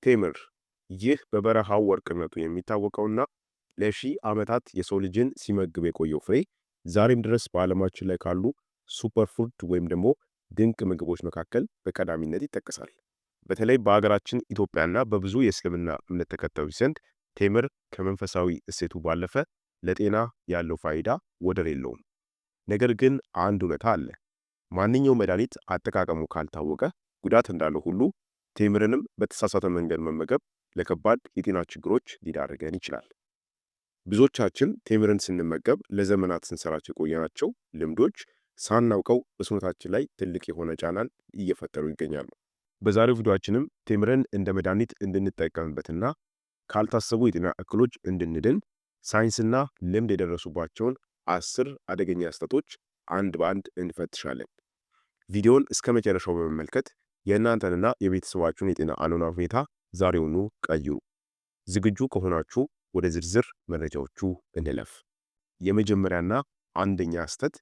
ቴምር ይህ በበረሃው ወርቅነቱ የሚታወቀውና ለሺህ ዓመታት የሰው ልጅን ሲመግብ የቆየው ፍሬ ዛሬም ድረስ በዓለማችን ላይ ካሉ ሱፐርፉድ ወይም ደግሞ ድንቅ ምግቦች መካከል በቀዳሚነት ይጠቀሳል። በተለይ በሀገራችን ኢትዮጵያና በብዙ የእስልምና እምነት ተከታዮች ዘንድ ቴምር ከመንፈሳዊ እሴቱ ባለፈ ለጤና ያለው ፋይዳ ወደር የለውም። ነገር ግን አንድ እውነታ አለ። ማንኛውም መድኃኒት አጠቃቀሙ ካልታወቀ ጉዳት እንዳለው ሁሉ ቴምርንም በተሳሳተ መንገድ መመገብ ለከባድ የጤና ችግሮች ሊዳርገን ይችላል። ብዙዎቻችን ቴምርን ስንመገብ ለዘመናት ስንሰራቸው የቆየናቸው ልምዶች ሳናውቀው በሰውነታችን ላይ ትልቅ የሆነ ጫናን እየፈጠሩ ይገኛሉ። በዛሬው ቪዲዮአችንም ቴምርን እንደ መድኃኒት እንድንጠቀምበትና ካልታሰቡ የጤና እክሎች እንድንድን ሳይንስና ልምድ የደረሱባቸውን 10 አደገኛ ስህተቶች አንድ በአንድ እንፈትሻለን። ቪዲዮውን እስከ መጨረሻው በመመልከት የእናንተንና የቤተሰባችሁን የጤና አኗኗር ሁኔታ ዛሬውኑ ቀይሩ። ዝግጁ ከሆናችሁ ወደ ዝርዝር መረጃዎቹ እንለፍ። የመጀመሪያና አንደኛ ስህተት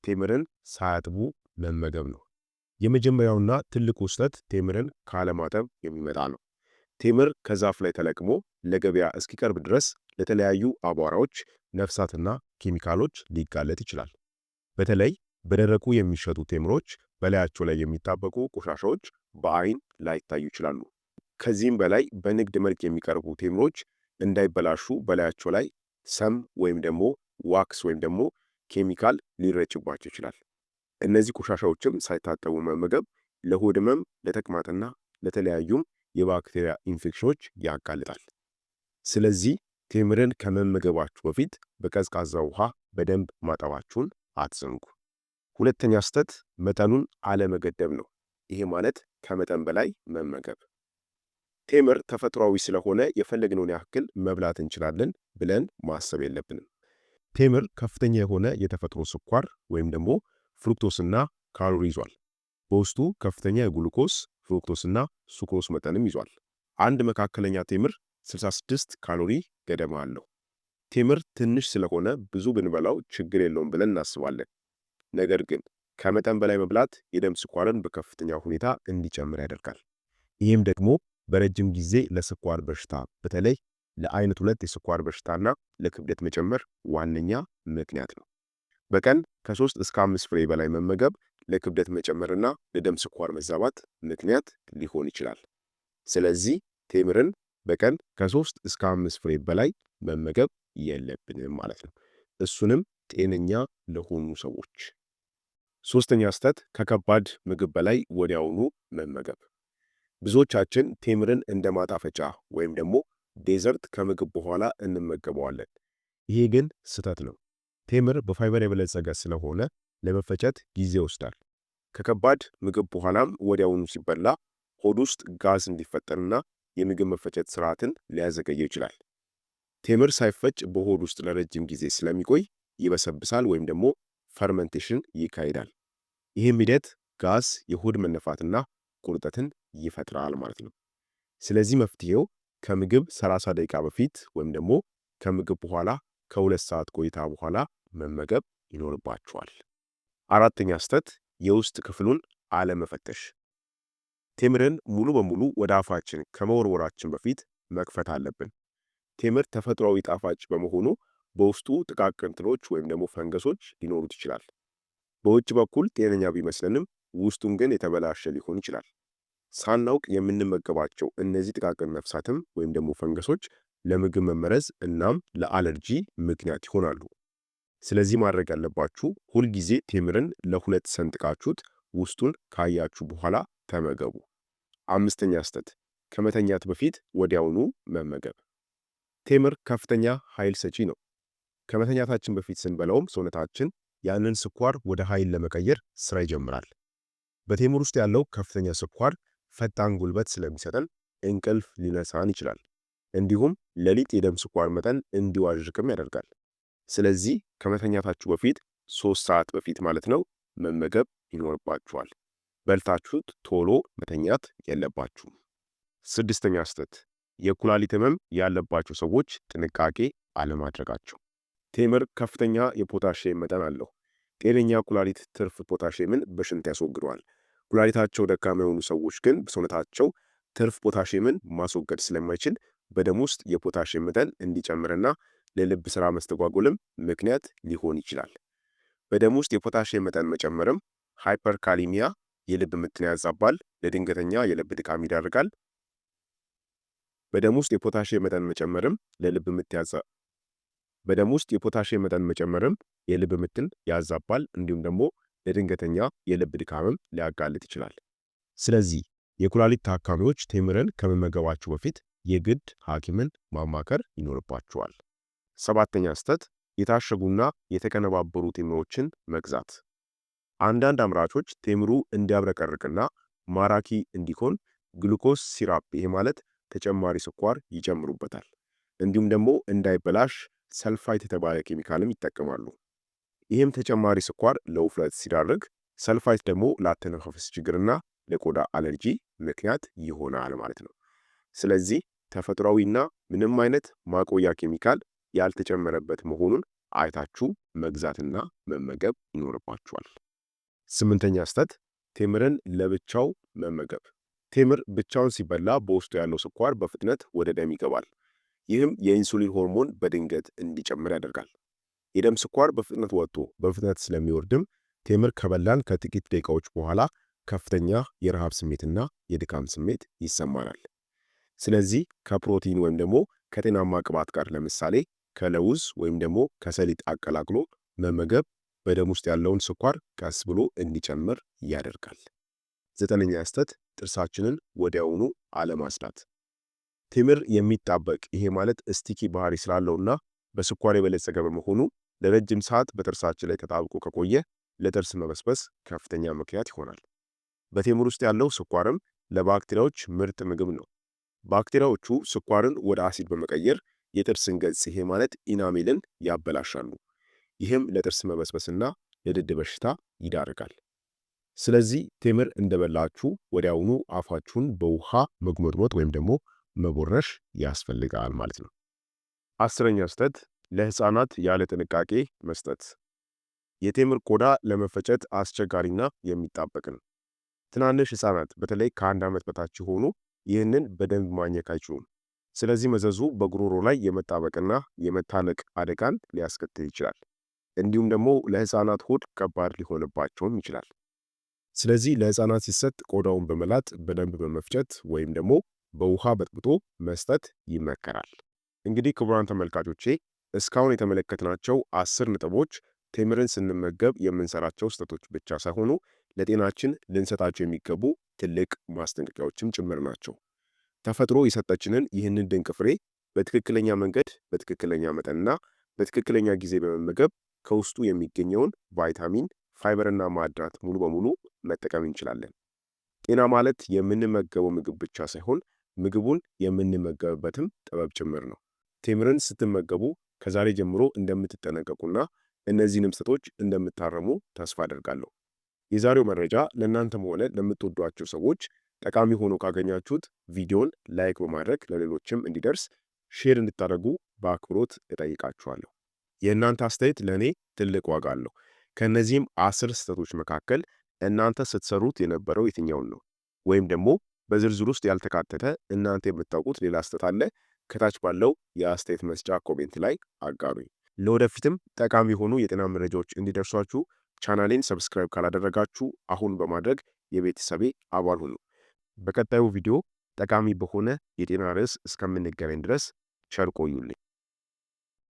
ቴምርን ሳያጥቡ መመገብ ነው። የመጀመሪያውና ትልቁ ስህተት ቴምርን ካለማጠብ የሚመጣ ነው። ቴምር ከዛፍ ላይ ተለቅሞ ለገበያ እስኪቀርብ ድረስ ለተለያዩ አቧራዎች፣ ነፍሳትና ኬሚካሎች ሊጋለጥ ይችላል። በተለይ በደረቁ የሚሸጡ ቴምሮች በላያቸው ላይ የሚጣበቁ ቆሻሻዎች በአይን ላይታዩ ይችላሉ። ከዚህም በላይ በንግድ መልክ የሚቀርቡ ቴምሮች እንዳይበላሹ በላያቸው ላይ ሰም ወይም ደግሞ ዋክስ ወይም ደግሞ ኬሚካል ሊረጭባቸው ይችላል። እነዚህ ቆሻሻዎችም ሳይታጠቡ መመገብ ለሆድ ህመም፣ ለተቅማጥና ለተለያዩም የባክቴሪያ ኢንፌክሽኖች ያጋልጣል። ስለዚህ ቴምርን ከመመገባችሁ በፊት በቀዝቃዛ ውሃ በደንብ ማጠባችሁን አትዘንጉ። ሁለተኛ ስህተት መጠኑን አለመገደብ ነው። ይሄ ማለት ከመጠን በላይ መመገብ። ቴምር ተፈጥሯዊ ስለሆነ የፈለግነውን ያክል መብላት እንችላለን ብለን ማሰብ የለብንም። ቴምር ከፍተኛ የሆነ የተፈጥሮ ስኳር ወይም ደግሞ ፍሩክቶስና ካሎሪ ይዟል። በውስጡ ከፍተኛ የግሉኮስ ፍሩክቶስና ሱክሮስ መጠንም ይዟል። አንድ መካከለኛ ቴምር 66 ካሎሪ ገደማ አለው። ቴምር ትንሽ ስለሆነ ብዙ ብንበላው ችግር የለውም ብለን እናስባለን። ነገር ግን ከመጠን በላይ መብላት የደም ስኳርን በከፍተኛ ሁኔታ እንዲጨምር ያደርጋል። ይህም ደግሞ በረጅም ጊዜ ለስኳር በሽታ በተለይ ለአይነት 2 የስኳር በሽታና ለክብደት መጨመር ዋነኛ ምክንያት ነው። በቀን ከ3 እስከ 5 ፍሬ በላይ መመገብ ለክብደት መጨመርና ለደም ስኳር መዛባት ምክንያት ሊሆን ይችላል። ስለዚህ ቴምርን በቀን ከ3 እስከ 5 ፍሬ በላይ መመገብ የለብንም ማለት ነው። እሱንም ጤነኛ ለሆኑ ሰዎች። ሶስተኛ ስህተት ከከባድ ምግብ በላይ ወዲያውኑ መመገብ። ብዙዎቻችን ቴምርን እንደ ማጣፈጫ ወይም ደግሞ ዴዘርት ከምግብ በኋላ እንመገበዋለን። ይሄ ግን ስህተት ነው። ቴምር በፋይበር የበለጸገ ስለሆነ ለመፈጨት ጊዜ ይወስዳል። ከከባድ ምግብ በኋላም ወዲያውኑ ሲበላ ሆድ ውስጥ ጋዝ እንዲፈጠርና የምግብ መፈጨት ስርዓትን ሊያዘገየው ይችላል። ቴምር ሳይፈጭ በሆድ ውስጥ ለረጅም ጊዜ ስለሚቆይ ይበሰብሳል ወይም ደግሞ ፈርመንቴሽን ይካሄዳል። ይህም ሂደት ጋዝ፣ የሆድ መነፋትና ቁርጠትን ይፈጥራል ማለት ነው። ስለዚህ መፍትሄው ከምግብ 30 ደቂቃ በፊት ወይም ደግሞ ከምግብ በኋላ ከ2 ሰዓት ቆይታ በኋላ መመገብ ይኖርባችኋል። አራተኛ ስህተት የውስጥ ክፍሉን አለመፈተሽ። ቴምርን ሙሉ በሙሉ ወደ አፋችን ከመወርወራችን በፊት መክፈት አለብን። ቴምር ተፈጥሯዊ ጣፋጭ በመሆኑ በውስጡ ጥቃቅን ትሎች ወይም ደግሞ ፈንገሶች ሊኖሩት ይችላል። በውጭ በኩል ጤነኛ ቢመስለንም ውስጡን ግን የተበላሸ ሊሆን ይችላል። ሳናውቅ የምንመገባቸው እነዚህ ጥቃቅን ነፍሳትም ወይም ደግሞ ፈንገሶች ለምግብ መመረዝ እናም ለአለርጂ ምክንያት ይሆናሉ። ስለዚህ ማድረግ ያለባችሁ ሁልጊዜ ቴምርን ለ2 ሰንጥቃችሁት ውስጡን ካያችሁ በኋላ ተመገቡ። አምስተኛ ስህተት ከመተኛት በፊት ወዲያውኑ መመገብ። ቴምር ከፍተኛ ኃይል ሰጪ ነው። ከመተኛታችን በፊት ስንበላውም ሰውነታችን ያንን ስኳር ወደ ኃይል ለመቀየር ስራ ይጀምራል። በቴምር ውስጥ ያለው ከፍተኛ ስኳር ፈጣን ጉልበት ስለሚሰጠን እንቅልፍ ሊነሳን ይችላል። እንዲሁም ሌሊት የደም ስኳር መጠን እንዲዋዥቅም ያደርጋል። ስለዚህ ከመተኛታችሁ በፊት 3 ሰዓት በፊት ማለት ነው መመገብ ይኖርባችኋል። በልታችሁት ቶሎ መተኛት የለባችሁም። ስድስተኛ ስህተት የኩላሊት ህመም ያለባቸው ሰዎች ጥንቃቄ አለማድረጋቸው። ቴምር ከፍተኛ የፖታሽየም መጠን አለው። ጤነኛ ኩላሊት ትርፍ ፖታሽየምን በሽንት ያስወግደዋል። ኩላሊታቸው ደካማ የሆኑ ሰዎች ግን በሰውነታቸው ትርፍ ፖታሽየምን ማስወገድ ስለማይችል በደም ውስጥ የፖታሽየም መጠን እንዲጨምርና ለልብ ሥራ መስተጓጎልም ምክንያት ሊሆን ይችላል። በደም ውስጥ የፖታሽየም መጠን መጨመርም ሃይፐርካሊሚያ የልብ ምትን ያዛባል፣ ለድንገተኛ የልብ ድካም ይዳርጋል። በደም ውስጥ የፖታሽየም መጠን መጨመርም የልብ ምትን ያዛባል፣ እንዲሁም ደግሞ ለድንገተኛ የልብ ድካምም ሊያጋልጥ ይችላል። ስለዚህ የኩላሊት ታካሚዎች ቴምርን ከመመገባቸው በፊት የግድ ሐኪምን ማማከር ይኖርባቸዋል። ሰባተኛ ስህተት የታሸጉና የተቀነባበሩ ቴምሮችን መግዛት። አንዳንድ አምራቾች ቴምሩ እንዲያብረቀርቅና ማራኪ እንዲሆን ግሉኮስ ሲራፕ ይሄ ማለት ተጨማሪ ስኳር ይጨምሩበታል። እንዲሁም ደግሞ እንዳይበላሽ ሰልፋይት የተባለ ኬሚካልም ይጠቀማሉ። ይህም ተጨማሪ ስኳር ለውፍረት ሲዳርግ፣ ሰልፋይት ደግሞ ለአተነፋፈስ ችግርና ለቆዳ አለርጂ ምክንያት ይሆናል ማለት ነው። ስለዚህ ተፈጥሯዊና ምንም አይነት ማቆያ ኬሚካል ያልተጨመረበት መሆኑን አይታችሁ መግዛትና መመገብ ይኖርባችኋል። ስምንተኛ ስህተት ቴምርን ለብቻው መመገብ። ቴምር ብቻውን ሲበላ በውስጡ ያለው ስኳር በፍጥነት ወደ ደም ይገባል። ይህም የኢንሱሊን ሆርሞን በድንገት እንዲጨምር ያደርጋል። የደም ስኳር በፍጥነት ወጥቶ በፍጥነት ስለሚወርድም ቴምር ከበላን ከጥቂት ደቂቃዎች በኋላ ከፍተኛ የረሃብ ስሜትና የድካም ስሜት ይሰማናል። ስለዚህ ከፕሮቲን ወይም ደግሞ ከጤናማ ቅባት ጋር ለምሳሌ ከለውዝ ወይም ደግሞ ከሰሊጥ አቀላቅሎ መመገብ በደም ውስጥ ያለውን ስኳር ቀስ ብሎ እንዲጨምር ያደርጋል። ዘጠነኛ ስህተት ጥርሳችንን ወዲያውኑ አለማጽዳት። ቴምር የሚጣበቅ ይሄ ማለት ስቲኪ ባህሪ ስላለውና በስኳር የበለጸገ በመሆኑ ለረጅም ሰዓት በጥርሳችን ላይ ተጣብቆ ከቆየ ለጥርስ መበስበስ ከፍተኛ ምክንያት ይሆናል። በቴምር ውስጥ ያለው ስኳርም ለባክቴሪያዎች ምርጥ ምግብ ነው። ባክቴሪያዎቹ ስኳርን ወደ አሲድ በመቀየር የጥርስን ገጽ ይሄ ማለት ኢናሜልን ያበላሻሉ። ይህም ለጥርስ መበስበስና ለድድ በሽታ ይዳርጋል። ስለዚህ ቴምር እንደበላችሁ ወዲያውኑ አፋችሁን በውሃ መጉመጥመጥ ወይም ደግሞ መቦረሽ ያስፈልጋል ማለት ነው። አስረኛ ስህተት ለሕፃናት ያለ ጥንቃቄ መስጠት። የቴምር ቆዳ ለመፈጨት አስቸጋሪና የሚጣበቅ ነው። ትናንሽ ሕፃናት በተለይ ከ1 ዓመት በታች የሆኑ ይህንን በደንብ ማኘክ አይችሉም። ስለዚህ መዘዙ በጉሮሮ ላይ የመጣበቅና የመታነቅ አደጋን ሊያስከትል ይችላል። እንዲሁም ደግሞ ለሕፃናት ሆድ ከባድ ሊሆንባቸውም ይችላል። ስለዚህ ለሕፃናት ሲሰጥ ቆዳውን በመላጥ በደንብ በመፍጨት ወይም ደግሞ በውሃ በጥብጦ መስጠት ይመከራል። እንግዲህ ክቡራን ተመልካቾቼ እስካሁን የተመለከትናቸው 10 ነጥቦች ቴምርን ስንመገብ የምንሰራቸው ስህተቶች ብቻ ሳይሆኑ ለጤናችን ልንሰጣቸው የሚገቡ ትልቅ ማስጠንቀቂያዎችም ጭምር ናቸው። ተፈጥሮ የሰጠችንን ይህንን ድንቅ ፍሬ በትክክለኛ መንገድ፣ በትክክለኛ መጠንና በትክክለኛ ጊዜ በመመገብ ከውስጡ የሚገኘውን ቫይታሚን፣ ፋይበርና ማዕድናት ሙሉ በሙሉ መጠቀም እንችላለን። ጤና ማለት የምንመገበው ምግብ ብቻ ሳይሆን ምግቡን የምንመገብበትም ጥበብ ጭምር ነው። ቴምርን ስትመገቡ ከዛሬ ጀምሮ እንደምትጠነቀቁና እነዚህንም ስህተቶች እንደምታረሙ ተስፋ አደርጋለሁ። የዛሬው መረጃ ለእናንተም ሆነ ለምትወዷቸው ሰዎች ጠቃሚ ሆኖ ካገኛችሁት ቪዲዮን ላይክ በማድረግ ለሌሎችም እንዲደርስ ሼር እንድታደርጉ በአክብሮት እጠይቃችኋለሁ። የእናንተ አስተያየት ለእኔ ትልቅ ዋጋ አለው። ከእነዚህም 10 ስህተቶች መካከል እናንተ ስትሰሩት የነበረው የትኛውን ነው? ወይም ደግሞ በዝርዝር ውስጥ ያልተካተተ እናንተ የምታውቁት ሌላ ስህተት አለ? ከታች ባለው የአስተያየት መስጫ ኮሜንት ላይ አጋሩኝ። ለወደፊትም ጠቃሚ የሆኑ የጤና መረጃዎች እንዲደርሷችሁ ቻናሌን ሰብስክራይብ ካላደረጋችሁ አሁን በማድረግ የቤተሰቤ አባል ሁኑ። በቀጣዩ ቪዲዮ ጠቃሚ በሆነ የጤና ርዕስ እስከምንገናኝ ድረስ ቸር ቆዩልኝ።